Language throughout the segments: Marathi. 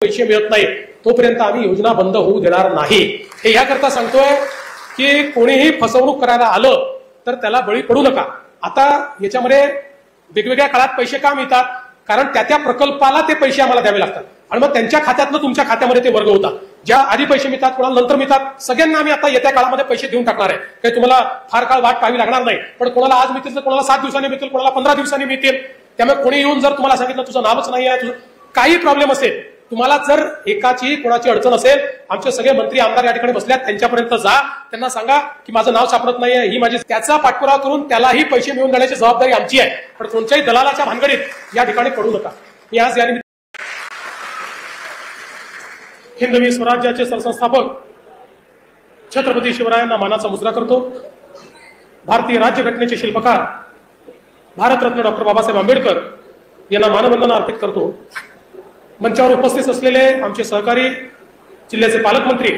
पैसे मिळत नाही तोपर्यंत आम्ही योजना बंद होऊ देणार नाही। हे याकरता सांगतोय की कोणीही फसवणूक करायला आलं तर त्याला बळी पडू नका। आता याच्यामध्ये वेगवेगळ्या काळात पैसे का मिळतात, कारण त्या प्रकल्पाला ते पैसे आम्हाला द्यावे लागतात आणि मग त्यांच्या खात्यातनं तुमच्या खात्यामध्ये ते वर्ग होतात। ज्या आधी पैसे मिळतात, कोणाला नंतर मिळतात, सगळ्यांना आम्ही आता येत्या काळामध्ये पैसे देऊन टाकणार आहे। काही तुम्हाला फार काळ वाट पाहावी लागणार नाही, पण कोणाला आज मिळतील तर कोणाला 7 दिवसांनी मिळतील, कोणाला 15 दिवसांनी मिळतील। त्यामुळे कोणी येऊन जर तुम्हाला सांगितलं तुझं नावच नाही आहे, तुझं काही प्रॉब्लेम असेल, तुम्हाला जर एकाची कोणाची अडचण असेल, आमचे सगळे मंत्री आमदार या ठिकाणी बसल्यात, त्यांच्यापर्यंत जा, त्यांना सांगा की माझं नाव सापडत नाहीये, ही माझी, त्याचा पाठपुरावा करून त्यालाही पैसे मिळवून देण्याची जबाबदारी आमची आहे। पण कोणत्याही दलालाच्या भानगडीत या ठिकाणी पडू नका। मी आज या हिंदवी स्वराज्याचे सरसंस्थापक छत्रपती शिवरायांना मानाचा मुजरा करतो। भारतीय राज्यघटनेचे शिल्पकार भारतरत्न डॉक्टर बाबासाहेब आंबेडकर यांना मानवंदना अर्पित करतो। मंचावर उपस्थित असलेले आमचे सहकारी जिल्ह्याचे पालकमंत्री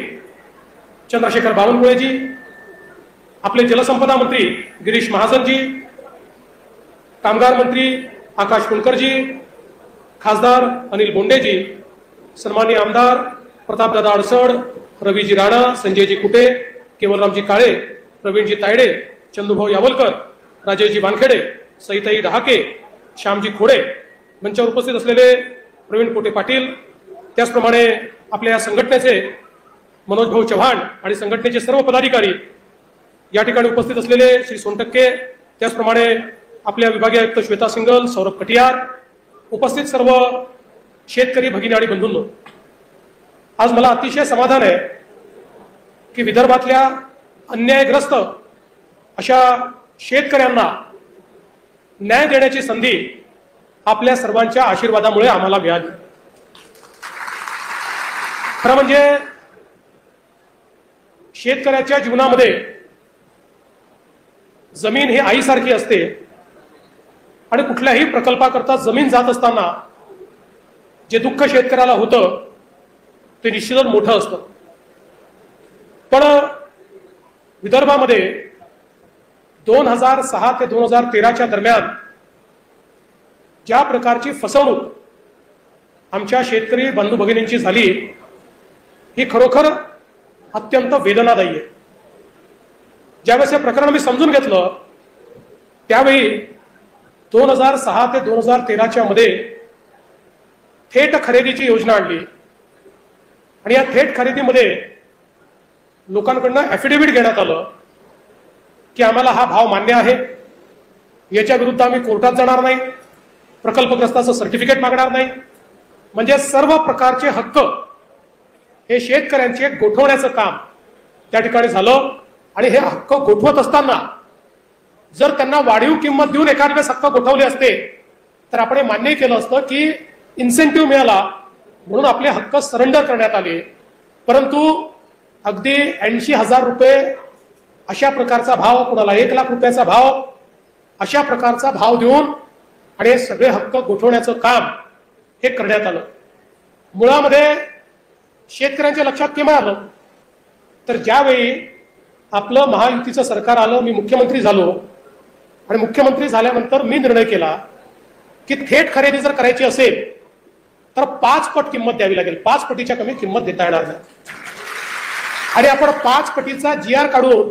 चंद्रशेखर बावनकुळेजी, आपले जलसंपदा मंत्री गिरीश महाजनजी, कामगार मंत्री आकाश कुलकर्जी, खासदार अनिल बोंडेजी, सन्माननीय आमदार प्रतापदादा अडसड, रवीजी राणा, संजयजी कुटे, केवलरामजी काळे, प्रवीणजी तायडे, चंदूभाऊ यावलकर, राजेशजी वानखेडे, सईताई डहाके, श्यामजी खोडे, मंचावर उपस्थित असलेले प्रवीण पोटे पाटील, त्याचप्रमाणे आपल्या या संघटनेचे मनोज भाऊ चव्हाण आणि संघटनेचे सर्व पदाधिकारी, या ठिकाणी उपस्थित असलेले श्री सोनटक्के, त्याचप्रमाणे आपल्या विभागीय आयुक्त श्वेता सिंगल, सौरभ कटियार, उपस्थित सर्व शेतकरी भगिनी आणि बंधूंनो, आज मला अतिशय समाधान आहे की विदर्भातल्या अन्यायग्रस्त अशा शेतकऱ्यांना न्याय देण्याची संधी आपल्या सर्वांच्या आशीर्वादामुळे आम्हाला मिळाली। खरं म्हणजे शेतकऱ्याच्या जीवनामध्ये जमीन ही आईसारखी असते आणि कुठल्याही प्रकल्पाकरता जमीन जात असताना जे दुःख शेतकऱ्याला होतं ते निश्चितच मोठं असतं। पण विदर्भामध्ये 2006 ते 2013च्या दरम्यान ज्या प्रकारची फसवणूक आमच्या शेतकरी बंधू भगिनींची झाली ही खरोखर अत्यंत वेदनादायी आहे। ज्यावेळेस हे प्रकरण मी समजून घेतलं त्यावेळी 2006 ते 2013च्या मध्ये थेट खरेदीची योजना आणली आणि या थेट खरेदीमध्ये लोकांकडून ॲफिडेव्हिट घेण्यात आलं की आम्हाला हा भाव मान्य आहे, याच्या विरुद्ध आम्ही कोर्टात जाणार नाही, प्रकल्पग्रस्ताचं सर्टिफिकेट मागणार नाही। म्हणजे सर्व प्रकारचे हक्क हे शेतकऱ्यांचे गोठवण्याचं काम त्या ठिकाणी झालं आणि हे हक्क गोठवत असताना जर त्यांना वाढीव किंमत देऊन एखाद वेळेस हक्क गोठवले असते तर आपण हे मान्य केलं असतं की इन्सेंटिव्ह मिळाला म्हणून आपले हक्क सरेंडर करण्यात आले। परंतु अगदी 80,000 रुपये अशा प्रकारचा भाव, कोणाला 1 लाख रुपयाचा भाव, अशा प्रकारचा भाव देऊन आणि हे सगळे हक्क गोठवण्याचं काम हे करण्यात आलं। मुळामध्ये शेतकऱ्यांच्या लक्षात केव्हा आलं तर ज्यावेळी आपलं महायुतीचं सरकार आलं, मी मुख्यमंत्री झालो आणि मुख्यमंत्री झाल्यानंतर मी निर्णय केला की थेट खरेदी जर करायची असेल तर 5 पट किंमत द्यावी लागेल, 5 पटीच्या कमी किंमत देता येणार नाही। आणि आपण 5 पटीचा GR काढून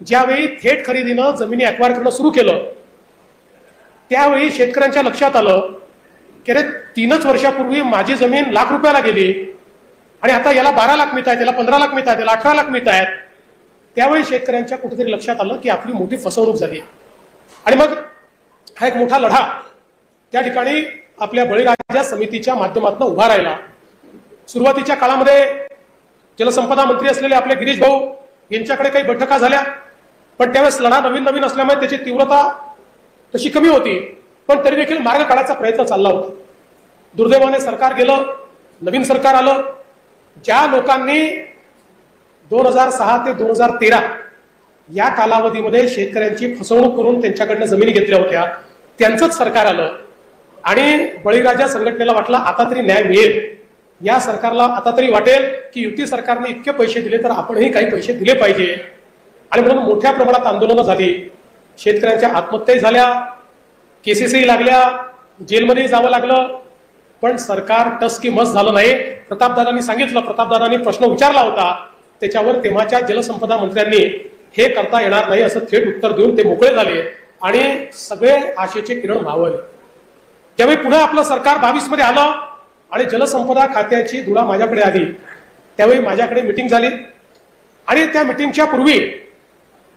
ज्यावेळी थेट खरेदीनं जमिनी ॲक्वायर करणं सुरू केलं त्यावेळी शेतकऱ्यांच्या लक्षात आलं की अरे 3च वर्षापूर्वी माझी जमीन ₹1 लाख गेली आणि आता याला 12 लाख मिळत आहेत, याला 15 लाख मिळत आहेत, याला 18 लाख मिळत आहेत। त्यावेळी शेतकऱ्यांच्या कुठेतरी लक्षात आलं की आपली मोठी फसवणूक झाली आणि मग हा एक मोठा लढा त्या ठिकाणी आपल्या बळीराजा समितीच्या माध्यमातून उभा राहिला। सुरुवातीच्या काळामध्ये जलसंपदा मंत्री असलेले आपले गिरीश भाऊ यांच्याकडे काही बैठका झाल्या, पण त्यावेळेस लढा नवीन असल्यामुळे त्याची तीव्रता तशी कमी होती, पण तरी देखील मार्ग काढायचा प्रयत्न चालला होता। दुर्दैवाने सरकार गेलं, नवीन सरकार आलं। ज्या लोकांनी 2006 ते 2013 या कालावधीमध्ये शेतकऱ्यांची फसवणूक करून त्यांच्याकडनं जमिनी घेतल्या होत्या त्यांचंच सरकार आलं आणि बळीराजा संघटनेला वाटलं आता तरी न्याय मिळेल, या सरकारला आता तरी वाटेल की युती सरकारने इतके पैसे दिले तर आपणही काही पैसे दिले पाहिजे। आणि म्हणून मोठ्या प्रमाणात आंदोलनं झाली, शेतकऱ्यांच्या आत्महत्याही झाल्या, केसेसही लागल्या, जेलमध्ये जावं लागलं पण सरकार टस की मस झालं नाही. प्रतापदादांनी सांगितलं, प्रतापदादांनी प्रश्न विचारला होता, त्याच्यावर तेव्हाच्या जलसंपदा मंत्र्यांनी हे करता येणार नाही असं थेट उत्तर देऊन ते मोकळे झाले आणि सगळे आशेचे किरण मावळले. ज्यावेळी पुन्हा आपलं सरकार 22 मध्ये आलं आणि जलसंपदा खात्याची धुरा माझ्याकडे आली, त्यावेळी माझ्याकडे मिटिंग झाली आणि त्या मिटिंगच्या पूर्वी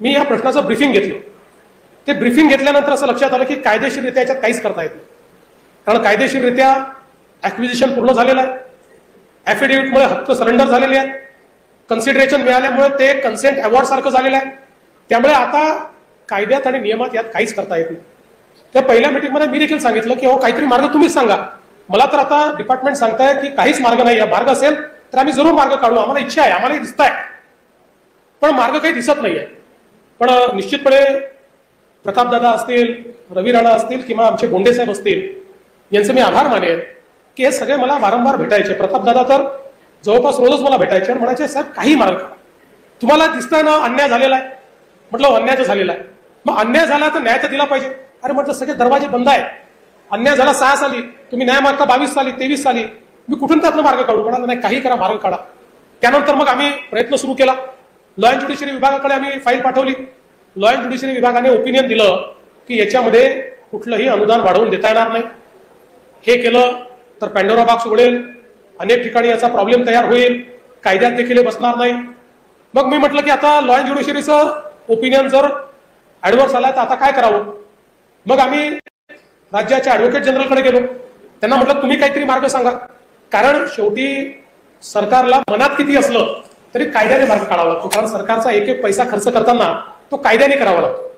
मी या प्रश्नाचं ब्रीफिंग घेतलं. ते ब्रीफिंग घेतल्यानंतर असं लक्षात आलं की कायदेशीररित्या याच्यात काहीच करता येत नाही, कारण कायदेशीररित्या ॲक्विजिशन पूर्ण झालेलं आहे, ॲफिडेव्हिटमुळे हक्क सरेंडर झालेले आहेत, कन्सिडरेशन मिळाल्यामुळे ते कन्सेंट अवॉर्ड सारखं झालेलं आहे. त्यामुळे आता कायद्यात आणि नियमात यात काहीच करता येत नाही. त्या पहिल्या मीटिंगमध्ये मी देखील सांगितलं की हो काहीतरी मार्ग तुम्हीच सांगा. मला तर आता डिपार्टमेंट सांगताय की काहीच मार्ग नाही, मार्ग असेल तर आम्ही जरूर मार्ग काढू, आम्हाला इच्छा आहे, आम्हालाही दिसत आहे, पण मार्ग काही दिसत नाहीये. पण निश्चितपणे प्रतापदादा असतील, रवी राणा असतील किंवा आमचे गोंडे साहेब असतील, यांचे मी आभार मानेन की हे सगळे मला वारंवार भेटायचे. प्रतापदादा तर जवळपास रोजच मला भेटायचे आणि म्हणायचे साहेब काही मार्ग काढा, तुम्हाला दिसतंय ना अन्याय झालेला आहे. म्हटलं अन्याय तर झालेला आहे, मग अन्याय झाला तर न्याय तर दिला पाहिजे. अरे म्हटलं सगळे दरवाजे बंद आहेत, अन्याय झाला 6 साली, तुम्ही न्याय मागता 22 साली 23 साली, मी कुठून त्यातनं मार्ग काढू? म्हणाला नाही काही करा, मार्ग काढा. त्यानंतर मग आम्ही प्रयत्न सुरू केला. लॉ अँड ज्युडिशरी विभागाकडे आम्ही फाईल पाठवली. लॉ अँड ज्युडिशरी विभागाने ओपिनियन दिलं की याच्यामध्ये कुठलंही अनुदान वाढवून देता येणार नाही. हे केलं तर पॅन्डोरा बॉक्स उघडेल, अनेक ठिकाणी याचा प्रॉब्लेम तयार होईल, कायद्यात देखील हे बसणार नाही. मग मी म्हटलं की आता लॉ अँड ज्युडिशरीचं ओपिनियन जर ऍडव्हर्स आला तर आता काय करावं? मग आम्ही राज्याच्या ऍडव्होकेट जनरलकडे गेलो. त्यांना म्हटलं तुम्ही काहीतरी मार्ग सांगा, कारण शेवटी सरकारला मनात किती असलं तरी कायद्याने मार्ग काढावा लागतो, कारण सरकारचा एक एक पैसा खर्च करताना तो कायद्याने करावा लागतो.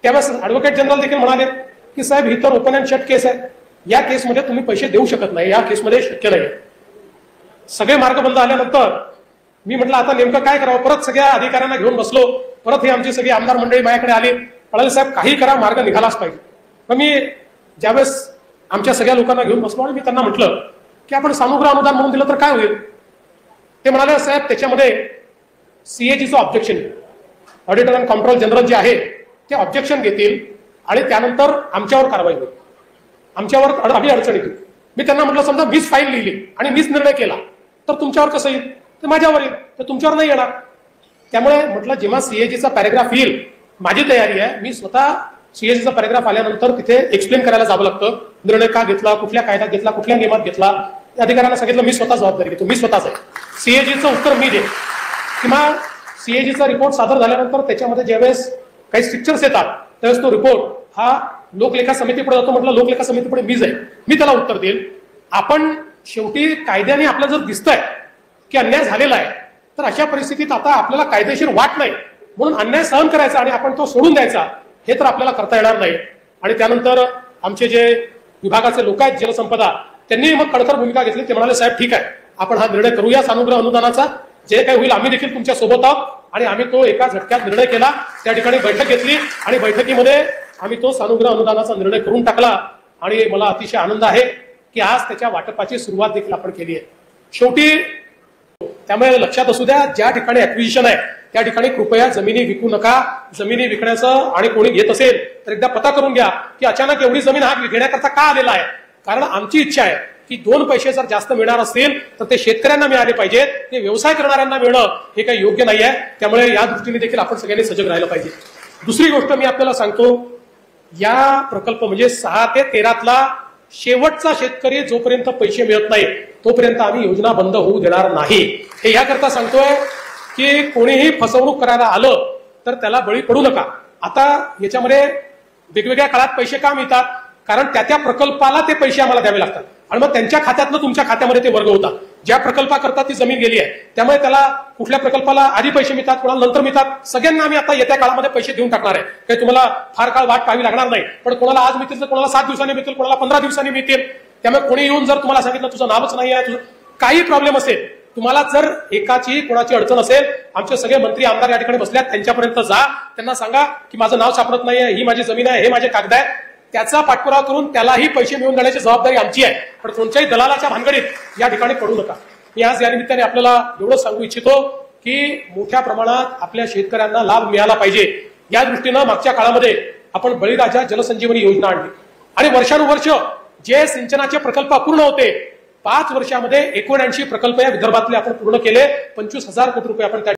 त्यावेळेस ऍडव्होकेट जनरल देखील म्हणाले की साहेब ही तर ओपन अँड शट केस आहे, या केसमध्ये तुम्ही पैसे देऊ शकत नाही, या केसमध्ये शक्य नाही. सगळे मार्ग बंद आल्यानंतर मी म्हटलं आता नेमकं काय करावं? परत सगळ्या अधिकाऱ्यांना घेऊन बसलो. परत हे आमची सगळी आमदार मंडळी माझ्याकडे आली, म्हणाले साहेब काही करा, मार्ग निघालाच पाहिजे. मग मी ज्यावेळेस आमच्या सगळ्या लोकांना घेऊन बसलो आणि मी त्यांना म्हटलं की आपण सानुग्रह अनुदान म्हणून दिलं तर काय होईल? ते म्हणाले साहेब त्याच्यामध्ये सीएजीचं ऑब्जेक्शन येईल, ऑडिटर अँड कॉम्प्ट्रोल जनरल जे आहे ते ऑब्जेक्शन घेतील आणि त्यानंतर आमच्यावर कारवाई होईल, आमच्यावर आम्ही अडचण येतील. मी त्यांना म्हटलं समजा मीच फाईल लिहिली आणि मीच निर्णय केला तर तुमच्यावर कसं येईल? ते माझ्यावर येईल, तर तुमच्यावर नाही येणार. त्यामुळे म्हटलं जेव्हा सीएजीचा पॅरेग्राफ येईल, माझी तयारी आहे, मी स्वतः सीएजीचा पॅरेग्राफ आल्यानंतर तिथे एक्सप्लेन करायला जावं लागतं, निर्णय का घेतला, कुठल्या कायद्यात घेतला, कुठल्या नियमात घेतला. अधिकाऱ्यांना सांगितलं मी स्वतः जबाबदारी घेतो, मी स्वतःच आहे, सीएजीचं उत्तर मी देईन. किंवा सीएजीचा रिपोर्ट सादर झाल्यानंतर त्याच्यामध्ये ज्यावेळेस काही स्ट्रिक्चर्स येतात त्यावेळेस तो रिपोर्ट हा लोकलेखा समितीपुढे जातो. म्हटलं लोकलेखा समितीपुढे मीच आहे, मी त्याला उत्तर देईल. आपण शेवटी कायद्याने आपल्याला जर दिसतंय की अन्याय झालेला आहे तर अशा परिस्थितीत आता आपल्याला कायदेशीर वाट नाही म्हणून अन्याय सहन करायचा आणि आपण तो सोडून द्यायचा, हे तर आपल्याला करता येणार नाही. आणि त्यानंतर आमचे जे विभागाचे लोक आहेत जलसंपदा, त्यांनी मग कणखर भूमिका घेतली. ते म्हणाले साहेब ठीक आहे, आपण हा निर्णय करूया सानुग्रह अनुदानाचा, जे काही होईल आम्ही देखील तुमच्या सोबत आहोत. आणि आम्ही तो एका झटक्यात निर्णय केला. त्या ठिकाणी बैठक घेतली आणि बैठकीमध्ये आम्ही तो सानुग्रह अनुदानाचा निर्णय करून टाकला. आणि मला अतिशय आनंद आहे की आज त्याच्या वाटपाची सुरुवात देखील आपण केली आहे. शेवटी त्यामुळे लक्षात असू द्या, ज्या ठिकाणी ऍक्विजिशन आहे त्या ठिकाणी कृपया जमिनी विकू नका. जमिनी विकण्याचं आणि कोणी घेत असेल तर एकदा पता करून घ्या की अचानक एवढी जमीन हा घेण्याकरता का आलेला आहे. कारण आमची इच्छा आहे की 2 पैसे जर जास्त मिळणार असतील तर ते शेतकऱ्यांना मिळाले पाहिजेत, ते व्यवसाय करणाऱ्यांना मिळणं हे काही योग्य नाही आहे. त्यामुळे या दृष्टीने देखील आपण सगळ्यांनी सजग राहिलं पाहिजे. दुसरी गोष्ट मी आपल्याला सांगतो, या प्रकल्प म्हणजे 6 ते 13तला शेवटचा शेतकरी जोपर्यंत पैसे मिळत नाही तोपर्यंत आम्ही योजना बंद होऊ देणार नाही. हे याकरता सांगतोय की कोणीही फसवणूक करायला आलं तर त्याला बळी पडू नका. आता याच्यामध्ये वेगवेगळ्या काळात पैसे का मिळतात? कारण त्या प्रकल्पाला ते पैसे आम्हाला द्यावे लागतात आणि मग त्यांच्या खात्यातनं तुमच्या खात्यामध्ये ते वर्ग होतात. ज्या प्रकल्पाकरता ती जमीन गेली आहे त्यामुळे त्याला कुठल्या प्रकल्पाला आधी पैसे मिळतात, कोणाला नंतर मिळतात. सगळ्यांना आम्ही आता येत्या काळामध्ये पैसे देऊन टाकणार आहे. काही तुम्हाला फार काळ वाट पाहावी लागणार नाही. पण कोणाला आज मिळतील तर कोणाला 7 दिवसांनी मिळतील, कोणाला 15 दिवसांनी मिळतील. त्यामुळे कोणी येऊन जर तुम्हाला सांगितलं तुझं नावच नाही आहे, तुझं काही प्रॉब्लेम असेल, तुम्हाला जर एकाची कोणाची अडचण असेल, आमचे सगळे मंत्री आमदार या ठिकाणी बसल्यात, त्यांच्यापर्यंत जा, त्यांना सांगा की माझं नाव सापडत नाहीये, ही माझी जमीन आहे, हे माझे कागद आहे. त्याचा पाठपुरावा करून त्यालाही पैसे मिळवून देण्याची जबाबदारी आमची आहे. पण कोणत्याही दलालाच्या भानगडीत या ठिकाणी पडू नका. मी आज या निमित्ताने आपल्याला एवढं सांगू इच्छितो की मोठ्या प्रमाणात आपल्या शेतकऱ्यांना लाभ मिळाला पाहिजे या दृष्टीनं मागच्या काळामध्ये आपण बळीराजा जलसंजीवनी योजना आणली आणि वर्षानुवर्ष जे सिंचनाचे प्रकल्प अपूर्ण होते 5 वर्षामध्ये 79 प्रकल्प या विदर्भातले आपण पूर्ण केले. 25,000 कोटी रुपये आपण त्या